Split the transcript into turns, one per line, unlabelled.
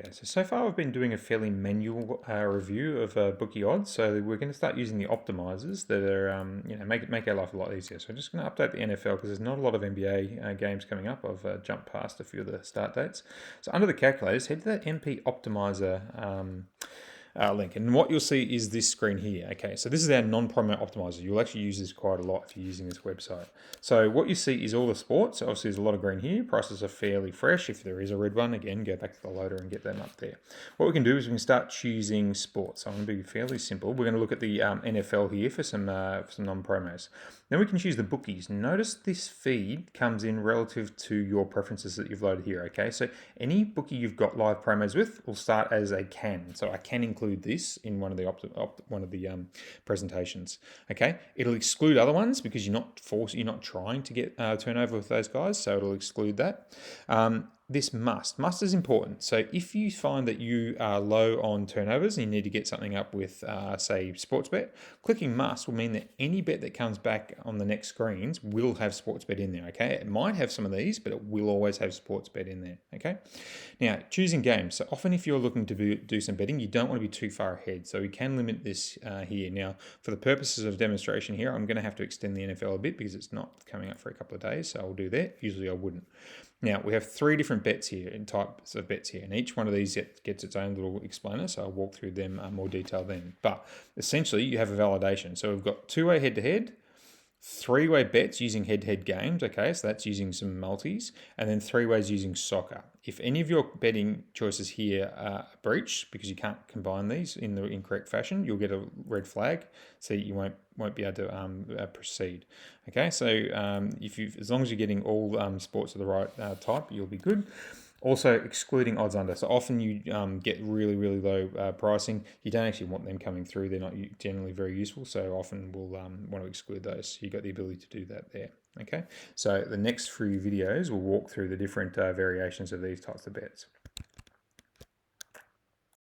Okay, so far I've been doing a fairly manual review of MBOdds. So we're going to start using the optimizers that are, make our life a lot easier. So I'm just going to update the NFL because there's not a lot of NBA games coming up. I've jumped past a few of the start dates. So under the calculators, head to that MP Optimizer link. And what you'll see is this screen here. Okay, so this is our non-promo optimizer. You'll actually use this quite a lot if you're using this website. So what you see is all the sports. Obviously, there's a lot of green here. Prices are fairly fresh. If there is a red one, again, go back to the loader and get them up there. What we can do is we can start choosing sports. So I'm going to be fairly simple. We're going to look at the NFL here for some non-promos. Then we can choose the bookies. Notice this feed comes in relative to your preferences that you've loaded here. Okay, so any bookie you've got live promos with will start as a can. So I can include this in one of the presentations. Okay, it'll exclude other ones because you're not trying to get turnover with those guys, so it'll exclude that. This must is important. So if you find that you are low on turnovers and you need to get something up with, say, sports bet, clicking must will mean that any bet that comes back on the next screens will have sports bet in there. Okay, it might have some of these, but it will always have sports bet in there. Okay, now choosing games. So often, if you're looking to do some betting, you don't want to be too far ahead. So we can limit this here. Now, for the purposes of demonstration here, I'm going to have to extend the NFL a bit because it's not coming up for a couple of days. So I'll do that. Usually I wouldn't. Now, we have three different bets here and types of bets here, and each one of these gets its own little explainer, so I'll walk through them more detail then. But essentially, you have a validation. So we've got two-way head-to-head, three-way bets using head-to-head games, okay, so that's using some multis, and then three ways using soccer. If any of your betting choices here are breached because you can't combine these in the incorrect fashion, you'll get a red flag, so you won't be able to proceed. Okay, so as long as you're getting all sports of the right type, you'll be good. Also excluding odds under. So often you get really, really low pricing. You don't actually want them coming through. They're not generally very useful. So often we'll want to exclude those. So you've got the ability to do that there. Okay. So the next few videos will walk through the different variations of these types of bets.